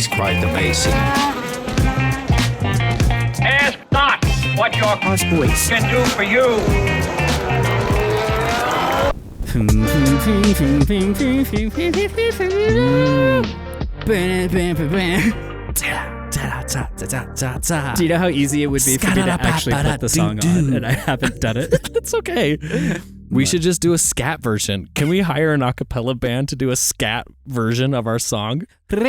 is quite amazing. Ask not what your Haas Boys. can do for you. Do you know how easy it would be for me to actually put the song on, and I haven't done it? It's okay. We should just do a scat version. Can we hire an a cappella band to do a scat version of our song? Ask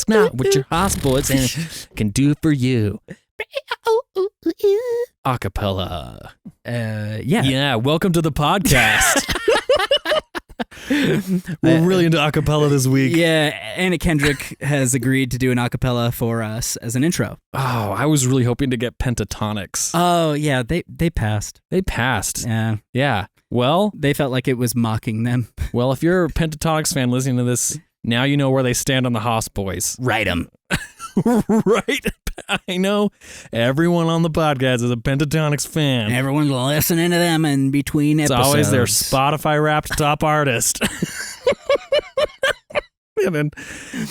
not what your Haas Boys can do for you. A cappella. Yeah. Yeah, welcome to the podcast. We're really into a cappella this week. Yeah, Anna Kendrick has agreed to do an a cappella for us as an intro. Oh, I was really hoping to get pentatonics. Oh, yeah, they passed. They passed. Yeah. Yeah. Well, They felt like it was mocking them. well, if you're a Pentatonics fan listening to this, now you know where they stand on the Haas Boys. Write them. Right? I know everyone on the podcast is a Pentatonics fan. Everyone's listening to them in between It's episodes. always their Spotify Wrapped top artist. And then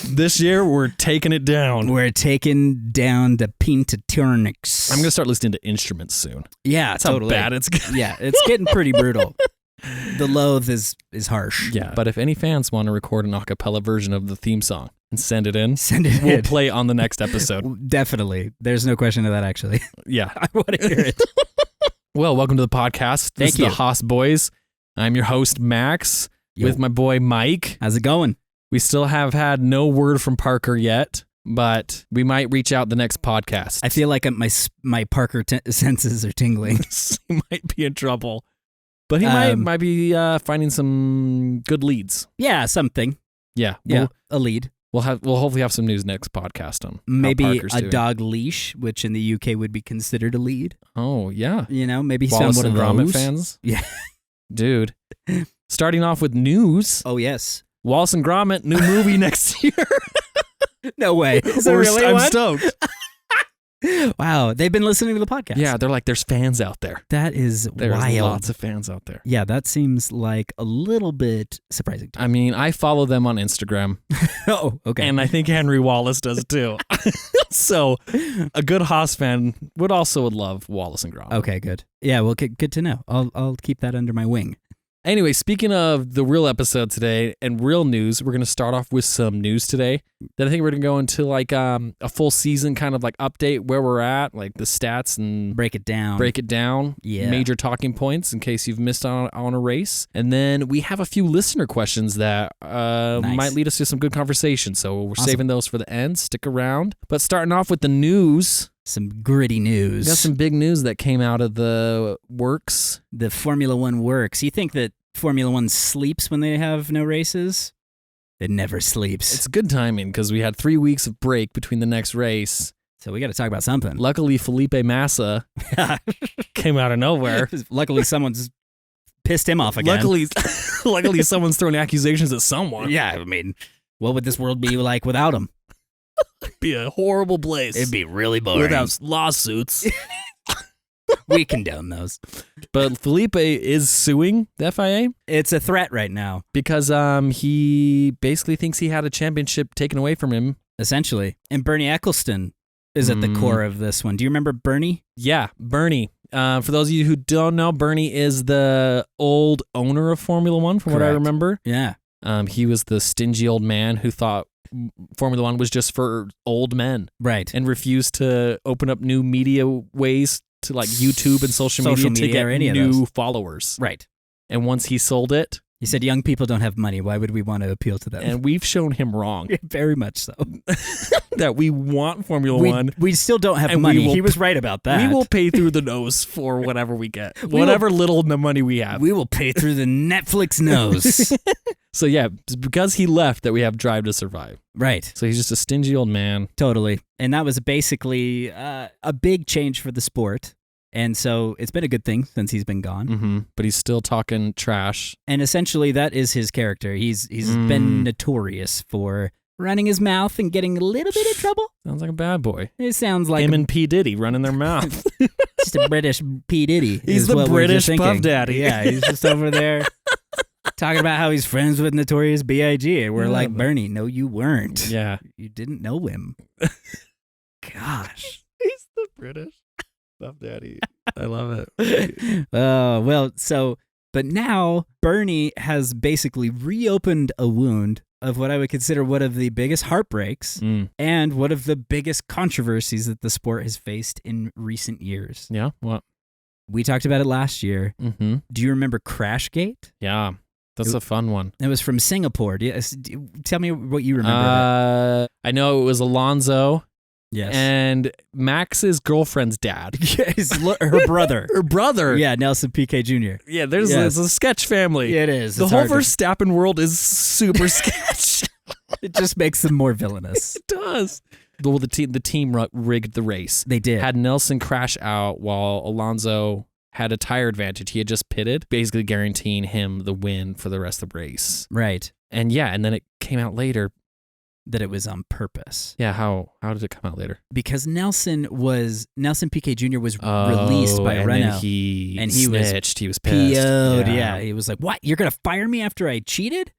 this year, we're taking it down. We're taking down the Pentatonics. I'm going to start listening to instruments soon. Yeah, That's totally. how bad it's getting. Yeah, it's getting pretty brutal. The loathe is harsh. Yeah, but if any fans want to record an a cappella version of the theme song and send it in, We'll play on the next episode. Definitely. There's no question of that, actually. Yeah. I want to hear it. Well, welcome to the podcast. This Thank is you. the Haas Boys. I'm your host, Max, with my boy, Mike. How's it going? We still have had no word from Parker yet, but we might reach out the next podcast. I feel like my Parker senses are tingling. He might be in trouble. But he might be finding some good leads. Yeah, something. Yeah. Yeah, a lead. We'll hopefully have some news next podcast on Maybe how Parker's a doing. dog leash, which in the UK would be considered a lead. Oh, yeah. You know, maybe Wallace some and one of Gromit those. fans. Yeah. Dude. Starting off with news. Oh, yes. Wallace and Gromit, new movie next year. No way. Is there really I'm one? stoked. Wow. They've been listening to the podcast. Yeah, they're like, there's fans out there. That is There's wild. lots of fans out there. Yeah, that seems like a little bit surprising to me. I mean, I follow them on Instagram, Oh, okay. and I think Henry Wallace does too. So, a good Haas fan would love Wallace and Gromit. Okay, good. Yeah, well, good to know. I'll keep that under my wing. Anyway, speaking of the real episode today and real news, we're going to start off with some news today. Then I think we're going to go into like a full season kind of like update where we're at, like the stats and Break it down. Yeah. major talking points in case you've missed on a race. And then we have a few listener questions that might lead us to some good conversation. So we're saving those for the end. Stick around. But starting off with the news. Some gritty news. We got some big news that came out of the works. The Formula One works. You think that Formula One sleeps when they have no races? It never sleeps. It's good timing because we had 3 weeks of break between the next race. So we got to talk about something. Luckily, Felipe Massa came out of nowhere. Luckily, someone's pissed him off again. Luckily, someone's throwing accusations at someone. Yeah, I mean, what would this world be like without him? It'd be a horrible place. It'd be really boring. Without lawsuits. We condone those. But Felipe is suing the FIA It's a threat right now, because he basically thinks he had a championship taken away from him. essentially. And Bernie Eccleston is at the core of this one. Do you remember Bernie? Yeah, Bernie. For those of you who don't know, Bernie is the old owner of Formula One, from what I Correct. remember. Yeah. He was the stingy old man who thought Formula One was just for old men Right. and refused to open up new media ways to like YouTube and social media to media or any get of new those. followers. Right. And once he sold it, He said young people don't have money. Why would we want to appeal to them? and we've shown him wrong, Very much so. that we want Formula One. We still don't have And money. we will He was right about that. We will pay through the nose for whatever we get, whatever little money we have. We will pay through the Netflix nose. So yeah, it's because he left that we have Drive to Survive. Right. So he's just a stingy old man. Totally. And that was basically a big change for the sport. And so it's been a good thing since he's been gone. Mm-hmm. But he's still talking trash. And essentially that is his character. He's been notorious for running his mouth and getting a little bit of trouble. Sounds like a bad boy. It sounds like Him and P. Diddy running their mouth. just a British P. Diddy. He's is the what we're just British Puff thinking. Daddy. Yeah, he's just over there talking about how he's friends with Notorious B.I.G. And we're Yeah, like, but- Bernie, no, you weren't. Yeah. You didn't know him. Gosh. He's the British Puff Daddy. I love it. But now Bernie has basically reopened a wound of what I would consider one of the biggest heartbreaks and one of the biggest controversies that the sport has faced in recent years. Yeah. What? We talked about it last year. Mm-hmm. Do you remember Crashgate? Yeah. That's a fun one. It was from Singapore. Tell me what you remember. I know it was Alonso. Yes. And Max's girlfriend's dad. Her brother. Her brother. Yeah, Nelson Piquet Jr. Yeah, there's a sketch family. It is. The whole Verstappen world is super sketch. It just makes them more villainous. It does. Well, the team rigged the race. They did. Had Nelson crash out while Alonso had a tire advantage. He had just pitted, basically guaranteeing him the win for the rest of the race. Right. And then it came out later that it was on purpose. Yeah, how did it come out later? Because Nelson Piquet Jr. was released by Renault. He snitched. He was pissed. PO'd, yeah. He was like, "What? You're going to fire me after I cheated?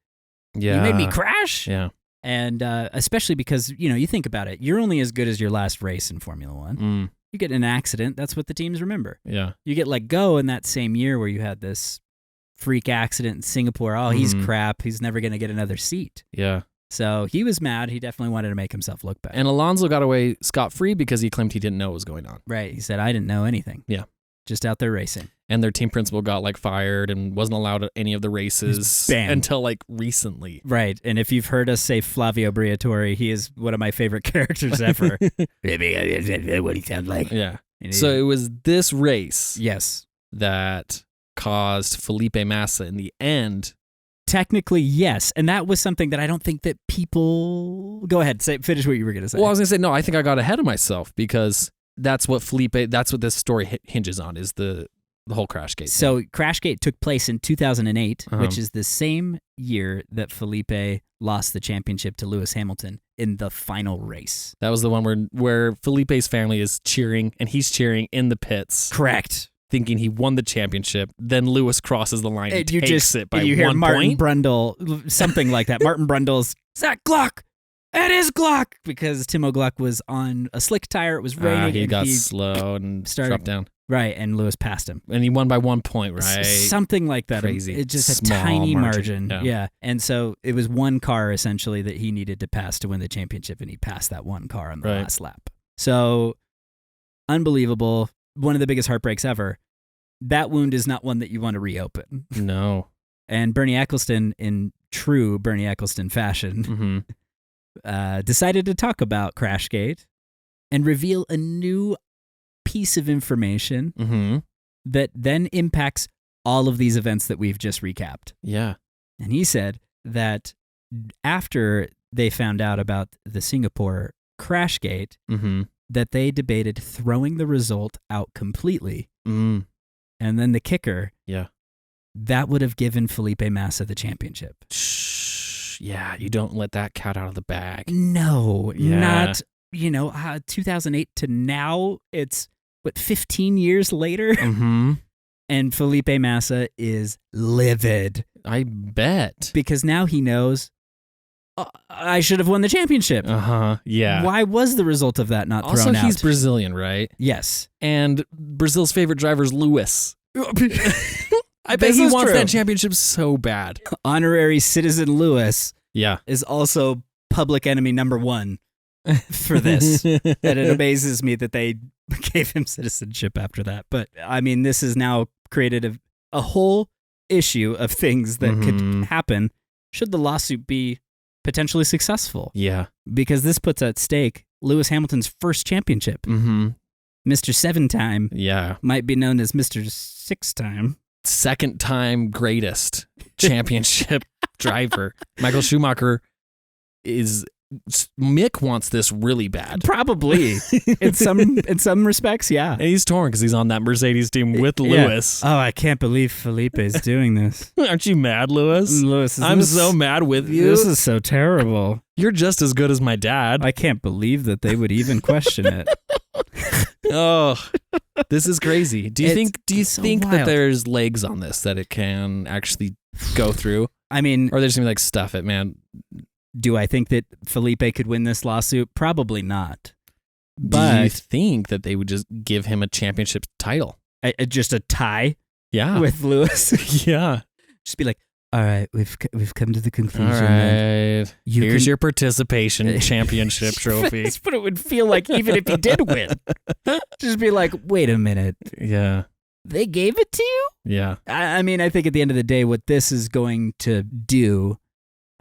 Yeah. You made me crash?" Yeah. And especially because, you think about it. You're only as good as your last race in Formula One. You get in an accident, that's what the teams remember. Yeah. You get let go in that same year where you had this freak accident in Singapore. Oh, he's crap. He's never going to get another seat. Yeah. So he was mad. He definitely wanted to make himself look bad. And Alonso got away scot-free because he claimed he didn't know what was going on. Right. He said, I didn't know anything. Yeah. Just out there racing. And their team principal got fired and wasn't allowed at any of the races until recently. Right. And if you've heard us say Flavio Briatore, he is one of my favorite characters ever. What he sounds like. Yeah. So it was this race. Yes. That caused Felipe Massa in the end. Technically, yes. And that was something that I don't think that people... Go ahead. Finish what you were going to say. Well, I was going to say, no, I think I got ahead of myself because that's what this story hinges on, is the whole Crashgate. So Crashgate took place in 2008, which is the same year that Felipe lost the championship to Lewis Hamilton in the final race. That was the one where Felipe's family is cheering, and he's cheering in the pits. Correct. Thinking he won the championship. Then Lewis crosses the line and takes it by 1 point. You hear Martin Brundle, something like that. Martin Brundle's, Zach Glock! It is Glock! Because Timo Glock was on a slick tire. It was raining. He got slow and dropped down. Right, and Lewis passed him. And he won by 1 point, right? Something like that. Crazy. It's just a Small tiny margin. Yeah. And so it was one car, essentially, that he needed to pass to win the championship, and he passed that one car on the last lap. So, unbelievable. One of the biggest heartbreaks ever. That wound is not one that you want to reopen. No. And Bernie Ecclestone, in true Bernie Ecclestone fashion, decided to talk about Crashgate and reveal a new piece of information that then impacts all of these events that we've just recapped. Yeah. And he said that after they found out about the Singapore Crashgate, that they debated throwing the result out completely. And then the kicker, that would have given Felipe Massa the championship. Yeah, you don't let that cat out of the bag. No, not, 2008 to now, it's, 15 years later? And Felipe Massa is livid. I bet. Because now he knows, I should have won the championship. Yeah. Why was the result of that not thrown out? Also, he's Brazilian, right? Yes. And Brazil's favorite driver is Lewis. I bet he wants that championship so bad. Honorary citizen Lewis is also public enemy number one for this. And it amazes me that they gave him citizenship after that. But, I mean, this has now created a whole issue of things that could happen should the lawsuit be potentially successful. Yeah. Because this puts at stake Lewis Hamilton's first championship. Mr. 7-time might be known as Mr. 6-time. Second-time greatest championship driver. Michael Schumacher Mick wants this really bad. Probably. in some respects, yeah. And he's torn because he's on that Mercedes team with Lewis. Oh, I can't believe Felipe is doing this. Aren't you mad, Lewis? I'm so mad with you. This is so terrible. You're just as good as my dad. I can't believe that they would even question it. Oh, this is crazy. Do you think so that wild. there's legs on this, that it can actually go through. I mean, or they're just gonna be like, stuff it, man. Do I think that Felipe could win this lawsuit? Probably not. Do you But think that they would just give him a championship title? just a tie Yeah. with Lewis? Yeah. Just be like, all right, we've come to the conclusion. All that right. Here's your participation championship trophy. That's what it would feel like even if he did win. Just be like, wait a minute. Yeah. They gave it to you? Yeah. I mean, I think at the end of the day, what this is going to do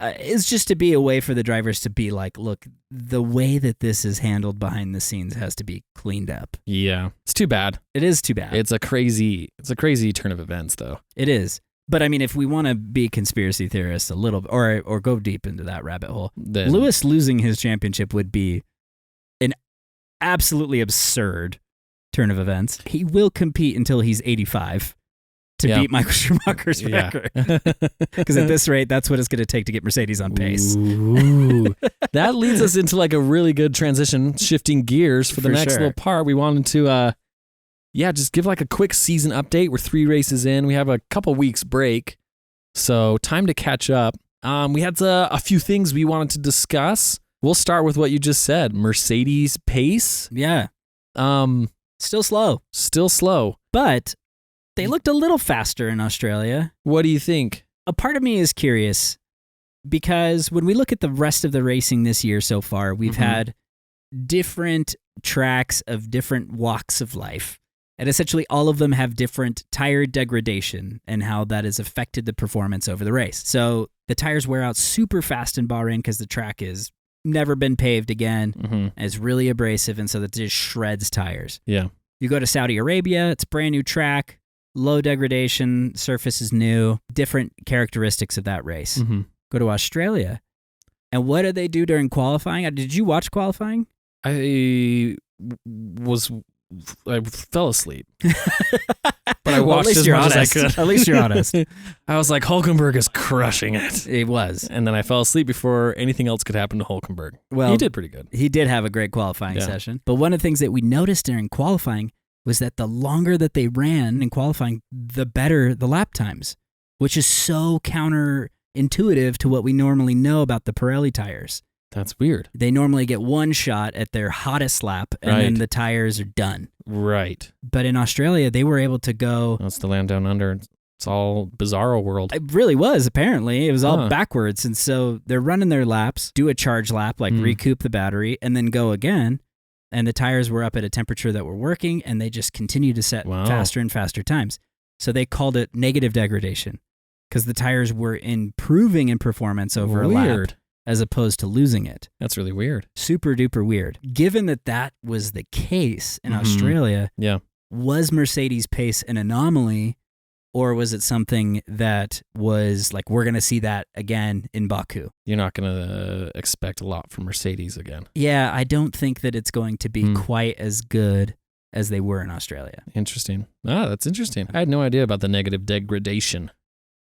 is just to be a way for the drivers to be like, look, the way that this is handled behind the scenes has to be cleaned up. Yeah. It's too bad. It is too bad. It's a crazy turn of events, though. It is. But I mean, if we want to be conspiracy theorists a little bit, or go deep into that rabbit hole, Then, Lewis losing his championship would be an absolutely absurd turn of events. He will compete until he's 85 to beat Michael Schumacher's record. Because at this rate, that's what it's going to take to get Mercedes on pace. Ooh. That leads us into like a really good transition, shifting gears for the next little part. We wanted to, just give like a quick season update. We're 3 races in. We have a couple weeks break, so time to catch up. We had a few things we wanted to discuss. We'll start with what you just said. Mercedes pace. Yeah. Still slow. Still slow. But they looked a little faster in Australia. What do you think? A part of me is curious because when we look at the rest of the racing this year so far, we've had different tracks of different walks of life. And essentially all of them have different tire degradation and how that has affected the performance over the race. So the tires wear out super fast in Bahrain because the track is never been paved again. And it's really abrasive, and so that just shreds tires. Yeah. You go to Saudi Arabia, it's a brand new track, low degradation, surface is new, different characteristics of that race. Go to Australia, and what did they do during qualifying? Did you watch qualifying? I fell asleep. But I watched as much as I could. At least you're honest. I was like, Hulkenberg is crushing it. It was. And then I fell asleep before anything else could happen to Hulkenberg. Well, he did pretty good. He did have a great qualifying session. But one of the things that we noticed during qualifying was that the longer that they ran in qualifying, the better the lap times, which is so counterintuitive to what we normally know about the Pirelli tires. That's weird. They normally get one shot at their hottest lap, and then the tires are done. Right. But in Australia, they were able to go... That's the land down under. It's all bizarro world. It really was, apparently. It was all backwards. And so they're running their laps, do a charge lap, like recoup the battery, and then go again. And the tires were up at a temperature that were working, and they just continue to set faster and faster times. So they called it negative degradation because the tires were improving in performance over a lap, as opposed to losing it. That's really weird. Super duper weird. Given that was the case in Australia, was Mercedes pace an anomaly, or was it something that was like, we're going to see that again in Baku? You're not going to expect a lot from Mercedes again. Yeah, I don't think that it's going to be quite as good as they were in Australia. Interesting. That's interesting. I had no idea about the negative degradation.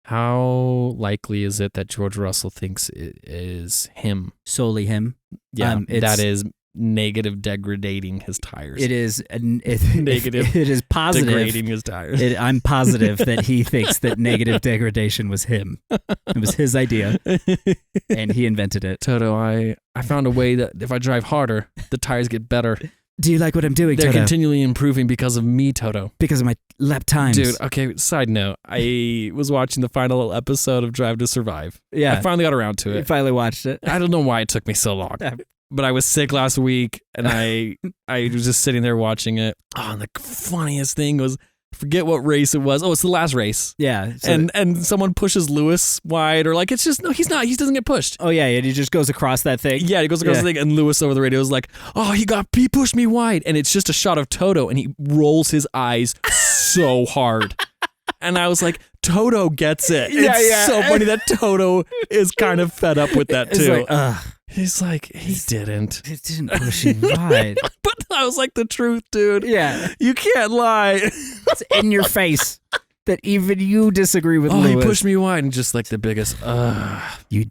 How likely is it that George Russell thinks it is him? Solely him. Yeah, that is negative degrading his tires. It is negative. It is positive degrading his tires. I'm positive that he thinks that negative degradation was him. It was his idea, and he invented it. Toto, I found a way that if I drive harder, the tires get better. Do you like what I'm doing, They're Toto? continually improving because of me, Toto. Because of my lap times. Dude, okay, side note. I was watching the final episode of Drive to Survive. Yeah. I finally got around to it. You finally watched it. I don't know why it took me so long. But I was sick last week, and I was just sitting there watching it. Oh, and the funniest thing was, forget what race it was. Oh, it's the last race. Yeah. So and someone pushes Lewis wide, or like, it's just, no, he's not. He doesn't get pushed. Oh, yeah, and he just goes across that thing. Yeah, he goes across the thing, and Lewis over the radio is like, oh, he pushed me wide. And it's just a shot of Toto, and he rolls his eyes so hard. And I was like, Toto gets it. It's so funny that Toto is kind of fed up with that, too. He's like, he didn't. He didn't push him wide. But I was like, the truth, dude. Yeah. You can't lie. It's in your face that even you disagree with Lewis. He pushed me wide, and just like the biggest, He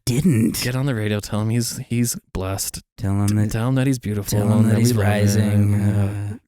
didn't. Get on the radio, tell him he's blessed. Tell him that he's beautiful. Tell him that he's rising.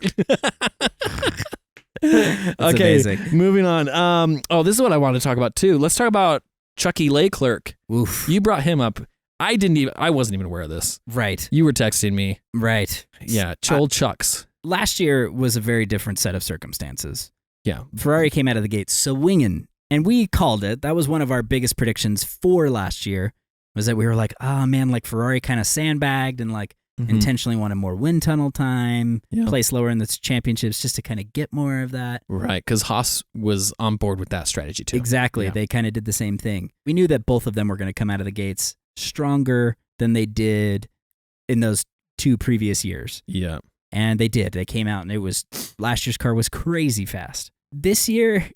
That's okay, amazing. moving on. This is what I want to talk about too. Let's talk about Chucky Leclerc. Oof. You brought him up. I wasn't even aware of this. Right. You were texting me. Right. Yeah, Old Chucks. Last year was a very different set of circumstances. Yeah. Ferrari came out of the gate swinging, and we called it. That was one of our biggest predictions for last year, was that we were like, oh man, like Ferrari kind of sandbagged and like intentionally wanted more wind tunnel time, place lower in the championships just to kind of get more of that. Right, because Haas was on board with that strategy too. Exactly. Yeah. They kind of did the same thing. We knew that both of them were going to come out of the gates stronger than they did in those 2 previous years. Yeah. And they did. They came out and last year's car was crazy fast. This year,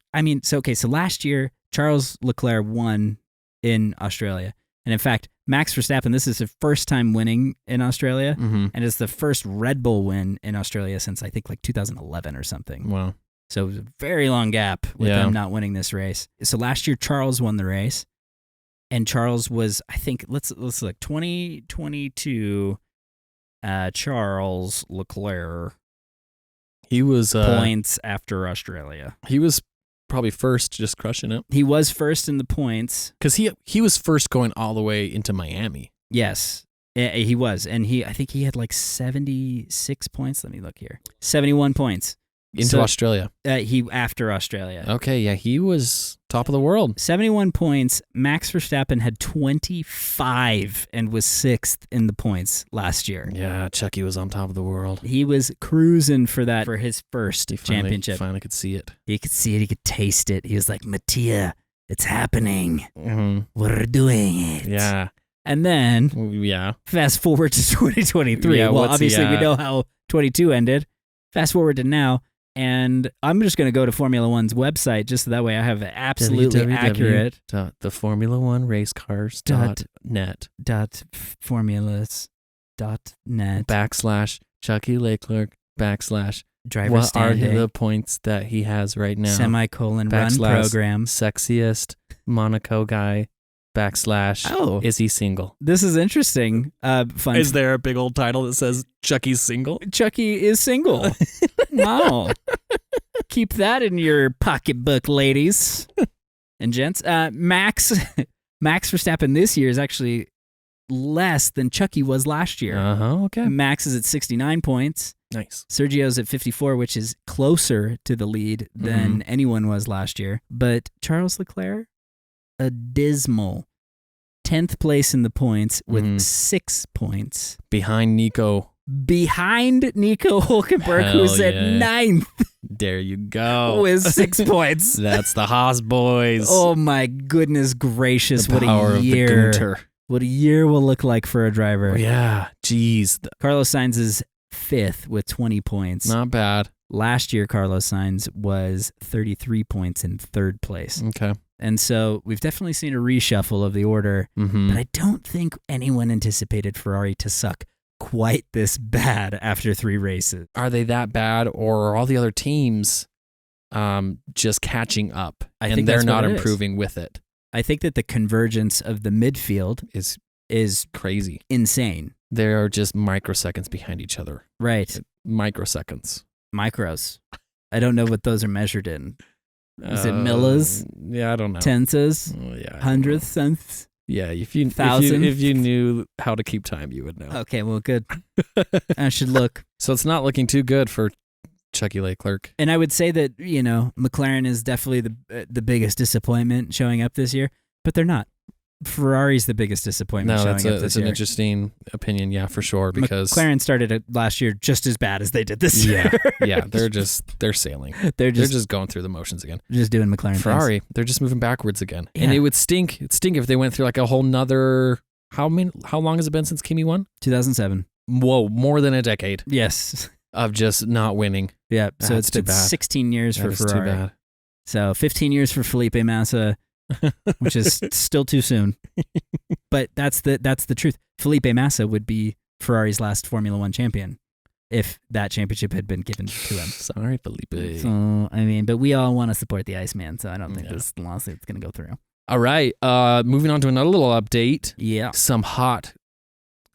so last year, Charles Leclerc won in Australia. And in fact, Max Verstappen, this is his first time winning in Australia. And it's the first Red Bull win in Australia since I think like 2011 or something. Wow. So it was a very long gap with them not winning this race. So last year, Charles won the race. And Charles was, I think, let's look, 2022, Charles Leclerc. He was points after Australia. He was probably first, just crushing it. He was first in the points. Because he was first going all the way into Miami. Yes, he was. And I think he had like 76 points. Let me look here. 71 points. Into Australia. After Australia. Okay, yeah, he was top of the world. 71 points. Max Verstappen had 25 and was 6th in the points last year. Yeah, Chucky was on top of the world. He was cruising for his first championship. Finally could see it. He could see it. He could taste it. He was like, Mattia, it's happening. We're doing it. Yeah. And then, fast forward to 2023. Yeah, well, obviously, we know how 22 ended. Fast forward to now. And I'm just going to go to Formula One's website just so that way I have absolutely accurate. theformula1racecars.net. Formulas.net. / Chucky Leclerc / driver what standing. are the points that he has right now? Semicolon run program. Sexiest Monaco guy / is he single? This is interesting. Fun. Is there a big old title that says Chucky's single? Chucky is single. Wow. Keep that in your pocketbook, ladies and gents. Max Verstappen this year is actually less than Chucky was last year. Okay. Max is at 69 points. Nice. Sergio's at 54, which is closer to the lead than anyone was last year. But Charles Leclerc, a dismal 10th place in the points with 6 points. Behind Nico Hulkenberg, who's at 9th. There you go. With 6 points. That's the Haas Boys. Oh my goodness gracious. The power what a year. Of the Gunter. What a year will look like for a driver. Oh, yeah. Jeez. Carlos Sainz is 5th with 20 points. Not bad. Last year, Carlos Sainz was 33 points in 3rd place. Okay. And so we've definitely seen a reshuffle of the order, but I don't think anyone anticipated Ferrari to suck quite this bad after 3 races. Are they that bad, or are all the other teams just catching up and they're not improving with it? I think that the convergence of the midfield is crazy, insane. They are just microseconds behind each other. Right. Microseconds. Micros. I don't know what those are measured in. Is it millas? Yeah, I don't know. Tenses? Hundredths? Cents? Yeah, if you knew how to keep time, you would know. Okay, well, good. I should look. So it's not looking too good for Chucky Leclerc. And I would say that, McLaren is definitely the biggest disappointment showing up this year, but they're not. Ferrari's the biggest disappointment showing up this year. That's an interesting opinion, yeah, for sure, because McLaren started last year just as bad as they did this year. Yeah, they're sailing. They're just going through the motions again. Just doing McLaren Ferrari, things. They're just moving backwards again. Yeah. And it would stink. It'd stink if they went through like a whole nother, how long has it been since Kimi won? 2007. Whoa, more than a decade. Yes. Of just not winning. Yeah, so it's been 16 years for Ferrari. Too bad. So 15 years for Felipe Massa, which is still too soon. But that's the truth. Felipe Massa would be Ferrari's last Formula One champion if that championship had been given to him. Sorry, Felipe. So, but we all want to support the Iceman, so I don't think this lawsuit's going to go through. All right, moving on to another little update. Yeah. Some hot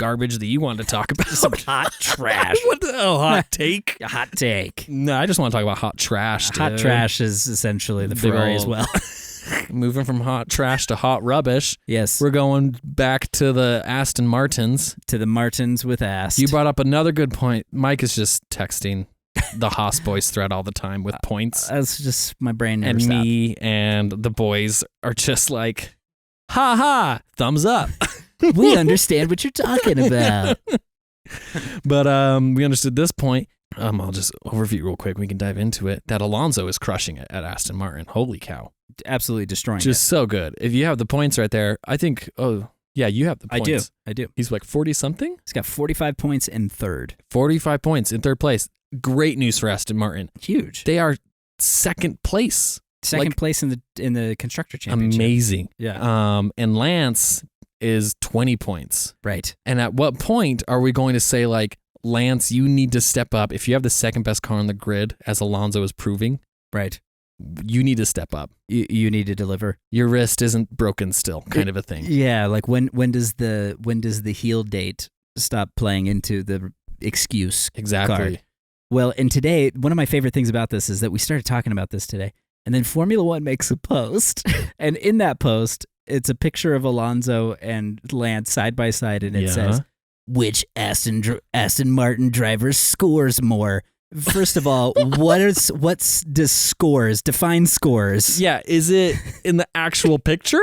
garbage that you wanted to talk about. Some hot trash. What the hell? Hot take? A hot take. No, I just want to talk about hot trash. Dude. Hot trash is essentially the Ferrari as well. Moving from hot trash to hot rubbish. Yes. We're going back to the Aston Martins. To the Martins with Ast. You brought up another good point. Mike is just texting the Haas Boys thread all the time with points. That's just my brain never and stopped. me and the boys are just like, ha ha, thumbs up. We understand what you're talking about. But we understood this point. I'll just overview real quick. We can dive into it. That Alonso is crushing it at Aston Martin. Holy cow. Absolutely destroying Just it. so good. If you have the points right there, I think, oh, yeah, you have the points. I do. He's like 40-something? He's got 45 points in third. 45 points in third place. Great news for Aston Martin. Huge. They are second place. Second place in the Constructor Championship. Amazing. Yeah. And Lance is 20 points. Right. And at what point are we going to say, like, Lance, you need to step up. If you have the second best car on the grid, as Alonso is proving, right, you need to step up. You need to deliver. Your wrist isn't broken still, kind of a thing. Yeah, like when does the heel date stop playing into the excuse Exactly. card? Well, and today, one of my favorite things about this is that we started talking about this today, and then Formula One makes a post, and in that post, it's a picture of Alonso and Lance side by side, and it says, which Aston Martin driver scores more? First of all, does scores? Define scores. Yeah, is it in the actual picture?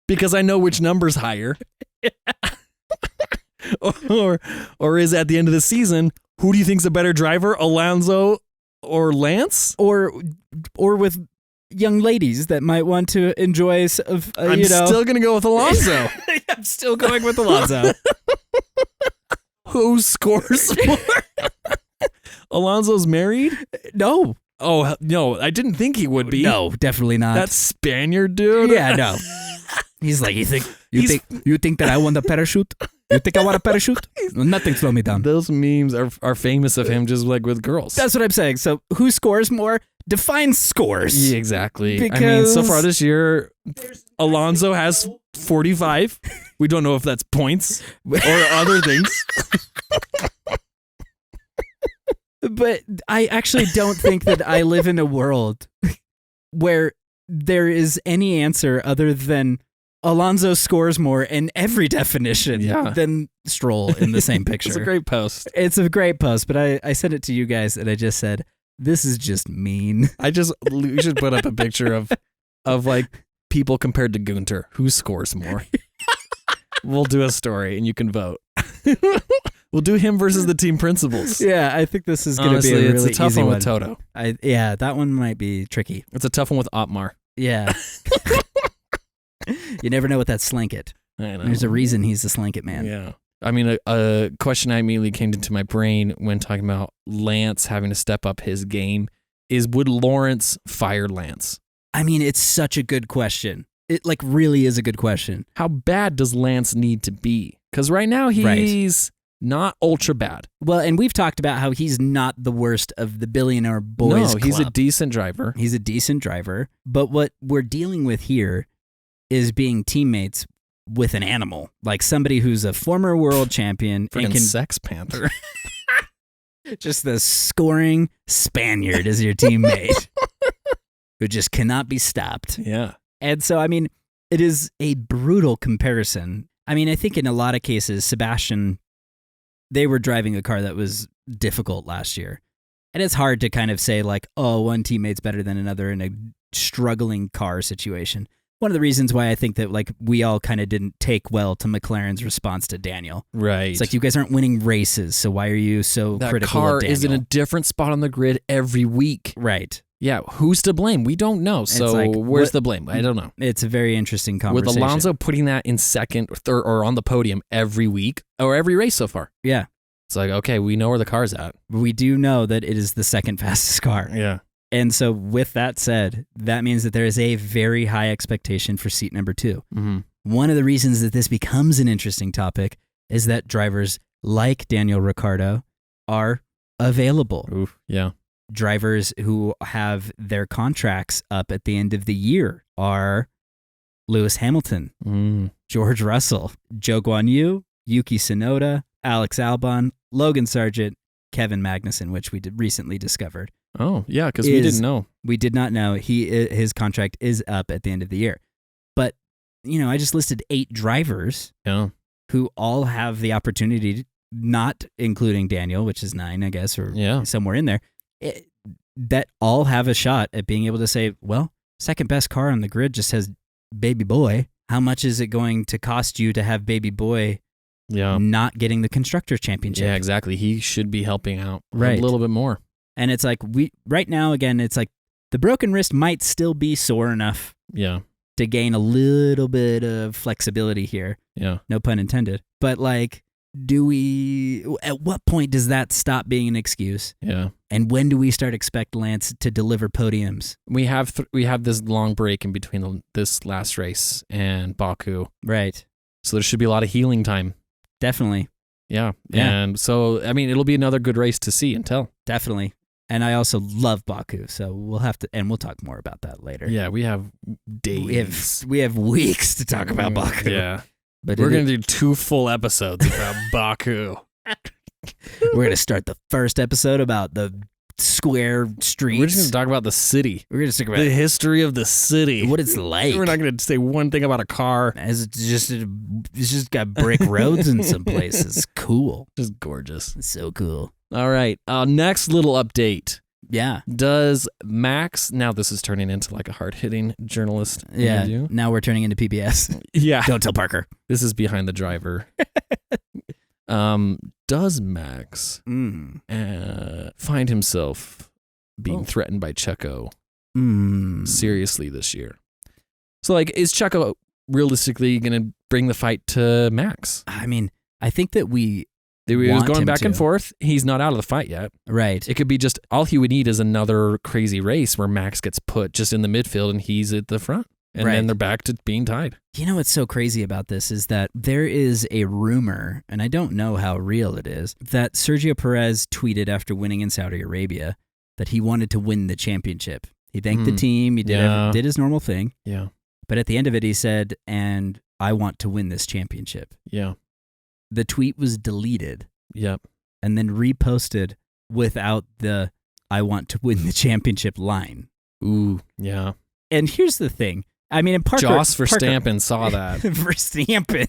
Because I know which number's higher. or is it at the end of the season, who do you think's a better driver, Alonso or Lance? Or with young ladies that might want to enjoy I'm still going to go with Alonso. I'm still going with Alonso. Who scores more? Alonso's married? No. Oh, no, I didn't think he would be. No, definitely not. That Spaniard dude? Yeah, no. He's like, you think that I want a parachute? You think I want a parachute? Nothing slow me down. Those memes are famous of him just like with girls. That's what I'm saying. So who scores more? Define scores. Yeah, exactly. Because I mean, so far this year, Alonso has 45. We don't know if that's points or other things. But I actually don't think that I live in a world where there is any answer other than Alonso scores more in every definition than Stroll in the same picture. It's a great post. It's a great post, but I sent it to you guys and I just said, this is just mean. We should put up a picture of like people compared to Gunter. Who scores more? We'll do a story and you can vote. We'll do him versus the team principals. Yeah, I think this is going to be a really it's a tough easy one with Toto. Yeah, that one might be tricky. It's a tough one with Otmar. Yeah. You never know with that Slanket. I know. There's a reason he's the Slanket man. Yeah. I mean, a question I immediately came into my brain when talking about Lance having to step up his game is, would Lawrence fire Lance? I mean, it's such a good question. It like really is a good question. How bad does Lance need to be? Because right now he's not ultra bad. Well, and we've talked about how he's not the worst of the billionaire boys No, he's a club. decent driver. He's a decent driver. But what we're dealing with here is being teammates with an animal, like somebody who's a former world champion Freaking and can Sex Panther. just the scoring Spaniard is your teammate who just cannot be stopped. Yeah. And so, I mean, it is a brutal comparison. I mean, I think in a lot of cases, Sebastian, they were driving a car that was difficult last year. And it's hard to kind of say like, oh, one teammate's better than another in a struggling car situation. One of the reasons why I think that like we all kind of didn't take well to McLaren's response to Daniel. Right. It's like, you guys aren't winning races, so why are you so that critical car of Daniel? is in a different spot on the grid every week. Right. Yeah, who's to blame? We don't know. So like, where's the blame? I don't know. It's a very interesting conversation. With Alonso putting that in second or third or on the podium every week or every race so far. Yeah. It's like, okay, we know where the car's at. We do know that it is the second fastest car. Yeah. And so with that said, that means that there is a very high expectation for seat number 2. Mm-hmm. One of the reasons that this becomes an interesting topic is that drivers like Daniel Ricciardo are available. Oof, yeah. Drivers who have their contracts up at the end of the year are Lewis Hamilton, George Russell, Zhou Guanyu, Yuki Tsunoda, Alex Albon, Logan Sargent, Kevin Magnussen, which we recently discovered. Oh, yeah, because we didn't know. We did not know. His contract is up at the end of the year. But, I just listed 8 drivers who all have the opportunity, not including Daniel, which is 9, I guess, or somewhere in there, that all have a shot at being able to say, well, second best car on the grid just has baby boy. How much is it going to cost you to have baby boy not getting the Constructors' Championship? Yeah, exactly. He should be helping out a Right. little bit more. And it's like, right now, again, it's like the broken wrist might still be sore enough to gain a little bit of flexibility here. Yeah. No pun intended. But like, at what point does that stop being an excuse? Yeah. And when do we start expect Lance to deliver podiums? We have this long break in between this last race and Baku. Right. So there should be a lot of healing time. Definitely. Yeah. And so, I mean, it'll be another good race to see and tell. Definitely. And I also love Baku, so we'll talk more about that later. Yeah, we have days. We have weeks to talk about Baku. Yeah. But we're going to do 2 full episodes about Baku. We're going to start the first episode about the square streets. We're just going to talk about the city. We're going to talk about the history of the city. What it's like. We're not going to say one thing about a car. It's just got brick roads in some places. Cool. Just gorgeous. It's so cool. All right. Next little update. Yeah. Does Max, now this is turning into like a hard-hitting journalist interview. Now we're turning into PBS. Yeah. Don't tell Parker. This is behind the driver. Does Max find himself being threatened by Checo seriously this year? So, like, is Checo realistically going to bring the fight to Max? I mean, I think that we was going back and forth. He's not out of the fight yet. Right. It could be just all he would need is another crazy race where Max gets put just in the midfield and he's at the front. And then they're back to being tied. You know what's so crazy about this is that there is a rumor, and I don't know how real it is, that Sergio Perez tweeted after winning in Saudi Arabia that he wanted to win the championship. He thanked the team. He did his normal thing. Yeah. But at the end of it, he said, and I want to win this championship. Yeah. The tweet was deleted. Yep. And then reposted without the I want to win the championship line. Ooh, yeah. And here's the thing. I mean, Joss Verstappen saw that. Verstappen.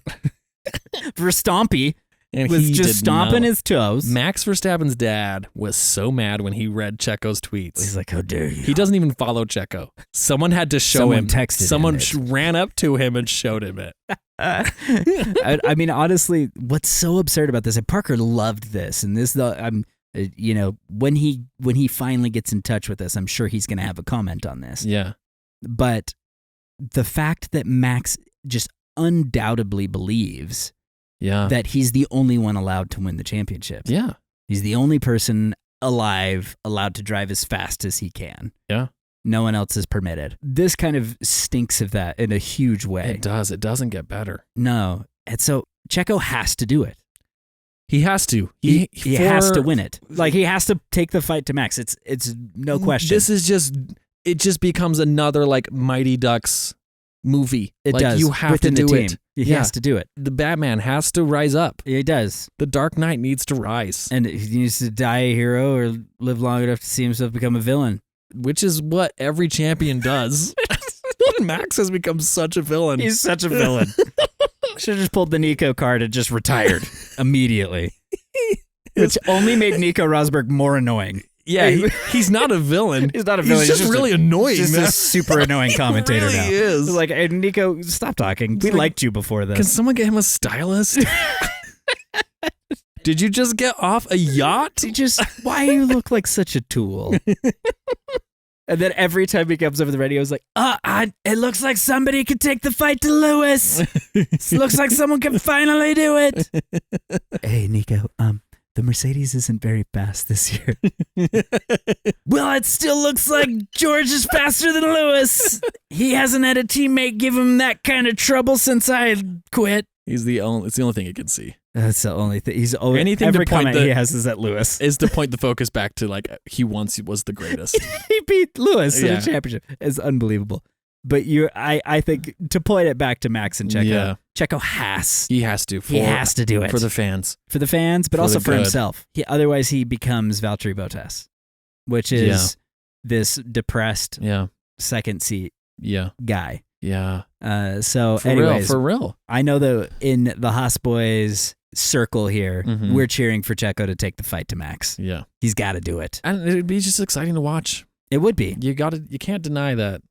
Verstampy and was just stomping his toes. Max Verstappen's dad was so mad when he read Checo's tweets. He's like, how dare you? He doesn't even follow Checo. Someone had to show him. Someone ran up to him and showed him it. I mean, honestly, what's so absurd about this, and Parker loved this, and this, when he finally gets in touch with us, I'm sure he's going to have a comment on this. Yeah. But the fact that Max just undoubtedly believes that he's the only one allowed to win the championship. Yeah. He's the only person alive allowed to drive as fast as he can. Yeah. No one else is permitted. This kind of stinks of that in a huge way. It does. It doesn't get better. No. And so Checo has to do it. He has to. He has to win it. Like, he has to take the fight to Max. It's no question. This is it just becomes another like Mighty Ducks movie. It does. You have within to do the team. it. He has to do it. The Batman has to rise up. He does. The Dark Knight needs to rise. And he needs to die a hero or live long enough to see himself become a villain. Which is what every champion does. Max has become such a villain. He's such a villain. Should have just pulled the Nico card and just retired immediately. Which only made Nico Rosberg more annoying. Yeah, he's not a villain. He's not a villain. He's just really annoying. He's just a super annoying commentator really now. He is. Like, hey, Nico, stop talking. We liked you before this. Can someone get him a stylist? Did you just get off a yacht? Why you look like such a tool? And then every time he comes over the radio, he's like, it looks like somebody could take the fight to Lewis. It looks like someone can finally do it. Hey, Nico, the Mercedes isn't very fast this year. Well, it still looks like George is faster than Lewis. He hasn't had a teammate give him that kind of trouble since I quit. It's the only thing he can see. That's the only thing. He's always anything every to point comment he has is at Lewis. Is to point the focus back to like he once was the greatest. He beat Lewis in a championship. It's unbelievable. But I think to point it back to Max and Checo, Checo has. He has to. He has to do it. For the fans. For the fans, but also for himself. Otherwise, he becomes Valtteri Bottas, which is this depressed second seat guy. Yeah. So anyways, for real. I know that in the Haas Boys circle here, we're cheering for Checo to take the fight to Max. Yeah. He's got to do it. And it'd be just exciting to watch. It would be. You can't deny that.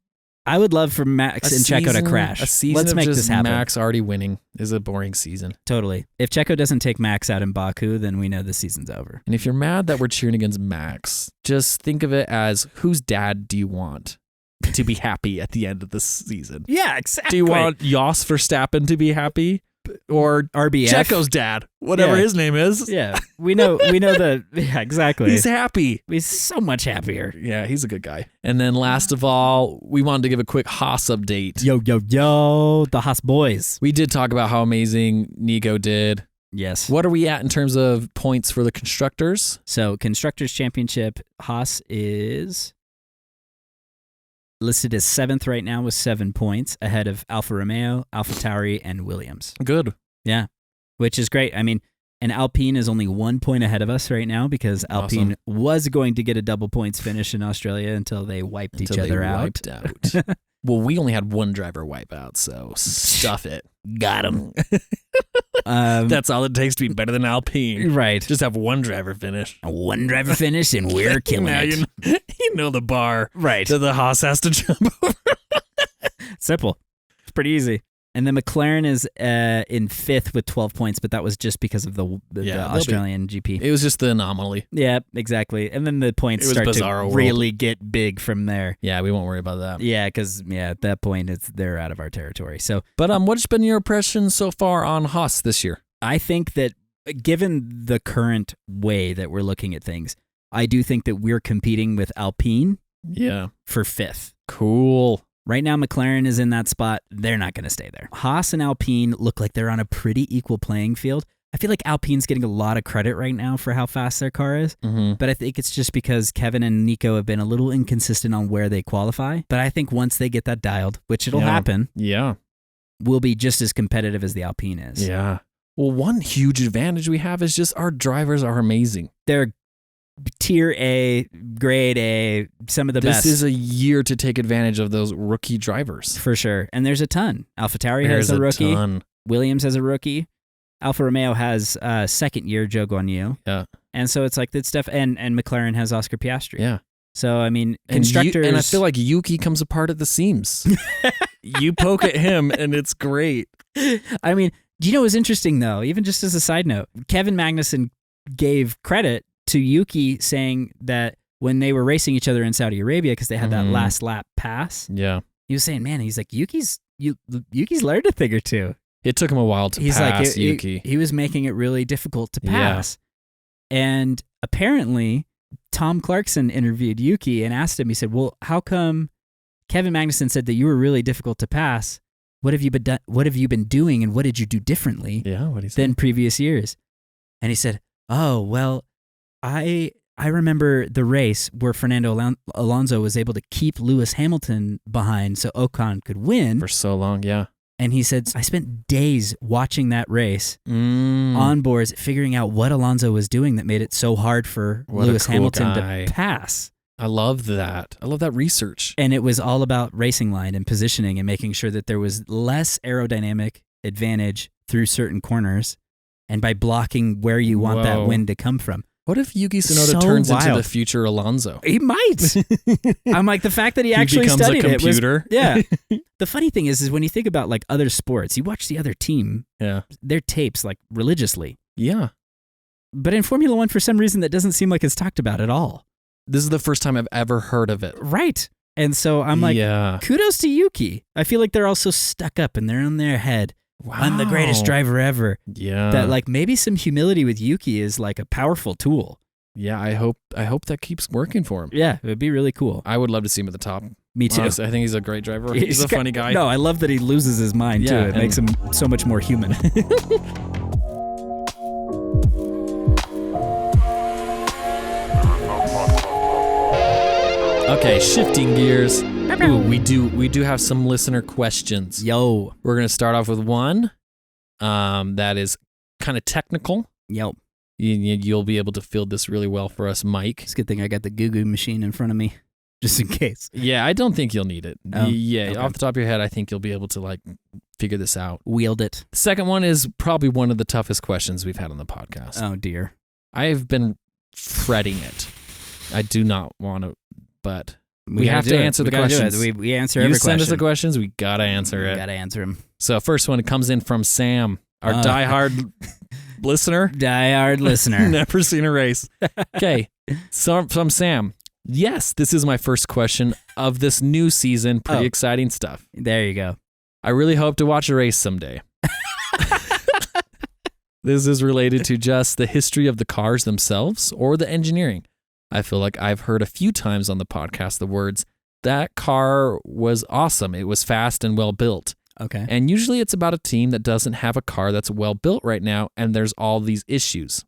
I would love for Max and Checo to crash. A season Let's of make just this happen. Max already winning is a boring season. Totally. If Checo doesn't take Max out in Baku, then we know the season's over. And if you're mad that we're cheering against Max, just think of it as whose dad do you want to be happy at the end of the season? Yeah, exactly. Do you want Jos Verstappen to be happy? Or RBF? Checo's dad, whatever his name is. Yeah, we know yeah, exactly. He's happy. He's so much happier. Yeah, he's a good guy. And then last of all, we wanted to give a quick Haas update. Yo, the Haas Boys. We did talk about how amazing Nico did. Yes. What are we at in terms of points for the constructors? So, Constructors Championship, Haas is listed as 7th right now with 7 points, ahead of Alfa Romeo, AlphaTauri, and Williams. Good. Yeah, which is great. I mean, and Alpine is only 1 point ahead of us right now because Alpine was going to get a double points finish in Australia until they wiped each other out. Well, we only had one driver wipe out, so stuff it. Got him. That's all it takes to be better than Alpine. Right. Just have one driver finish. One driver finish, and we're killing it. You know the bar right. that the Haas has to jump over. Simple. It's pretty easy. And then McLaren is in 5th with 12 points, but that was just because of the Australian GP. It was just the anomaly. Yeah, exactly. And then the points start to really get big from there. Yeah, we won't worry about that. Yeah, because at that point they're out of our territory. So, but what's been your impression so far on Haas this year? I think that given the current way that we're looking at things, I do think that we're competing with Alpine. Yeah, for 5th. Cool. Right now, McLaren is in that spot. They're not going to stay there. Haas and Alpine look like they're on a pretty equal playing field. I feel like Alpine's getting a lot of credit right now for how fast their car is, but I think it's just because Kevin and Nico have been a little inconsistent on where they qualify. But I think once they get that dialed, which it'll happen, we'll be just as competitive as the Alpine is. Yeah. Well, one huge advantage we have is just our drivers are amazing. They're tier A, grade A, some of the best. This is a year to take advantage of those rookie drivers. For sure. And there's a ton. AlphaTauri has a rookie. Williams has a rookie. Alfa Romeo has second year Zhou Guanyu. Yeah. And so it's like that stuff. And McLaren has Oscar Piastri. Yeah. So, I mean, constructors. And I feel like Yuki comes apart at the seams. You poke at him and it's great. I mean, do you know what's interesting though? Even just as a side note, Kevin Magnussen gave credit to Yuki saying that when they were racing each other in Saudi Arabia, because they had that last lap pass. Yeah. He was saying, man, he's like, Yuki's learned a thing or two. It took him a while to pass Yuki. He was making it really difficult to pass. Yeah. And apparently, Tom Clarkson interviewed Yuki and asked him, he said, well, how come Kevin Magnussen said that you were really difficult to pass? What have you been doing and what did you do differently than previous years? And he said, oh, well, I remember the race where Fernando Alonso was able to keep Lewis Hamilton behind so Ocon could win. For so long, yeah. And he said, I spent days watching that race on boards, figuring out what Alonso was doing that made it so hard for Lewis Hamilton to pass. I love that. I love that research. And it was all about racing line and positioning and making sure that there was less aerodynamic advantage through certain corners and by blocking where you want that wind to come from. What if Yuki Tsunoda turns into the future Alonso? He might. I'm like, the fact that he actually studied it was... Yeah. The funny thing is when you think about like other sports, you watch the other team, their tapes like religiously. Yeah. But in Formula One, for some reason, that doesn't seem like it's talked about at all. This is the first time I've ever heard of it. Right. And so I'm like, kudos to Yuki. I feel like they're all so stuck up and they're in their head. Wow. I'm the greatest driver ever. Yeah. That like maybe some humility with Yuki is like a powerful tool. Yeah, I hope that keeps working for him. Yeah, it would be really cool. I would love to see him at the top. Me too. Honestly, I think he's a great driver. He's a funny guy. No, I love that he loses his mind too. It makes him so much more human. Okay, shifting gears. Ooh, we do have some listener questions. Yo. We're going to start off with one that is kind of technical. Yo. You'll be able to field this really well for us, Mike. It's a good thing I got the Goo Goo machine in front of me, just in case. Yeah, I don't think you'll need it. Oh, yeah, okay. Off the top of your head, I think you'll be able to like figure this out. Wield it. The second one is probably one of the toughest questions we've had on the podcast. Oh, dear. I have been fretting it. I do not want to, but we have to do it. answer We the gotta do it. questions. We answer every You question. send us the questions, we got to answer We it. got to answer them. So first one comes in from Sam, our diehard listener. Diehard listener. Never seen a race. Okay, so from Sam. Yes, this is my first question of this new season. Pretty exciting stuff. There you go. I really hope to watch a race someday. This is related to just the history of the cars themselves or the engineering. I feel like I've heard a few times on the podcast the words, that car was awesome. It was fast and well built. Okay. And usually it's about a team that doesn't have a car that's well built right now, and there's all these issues.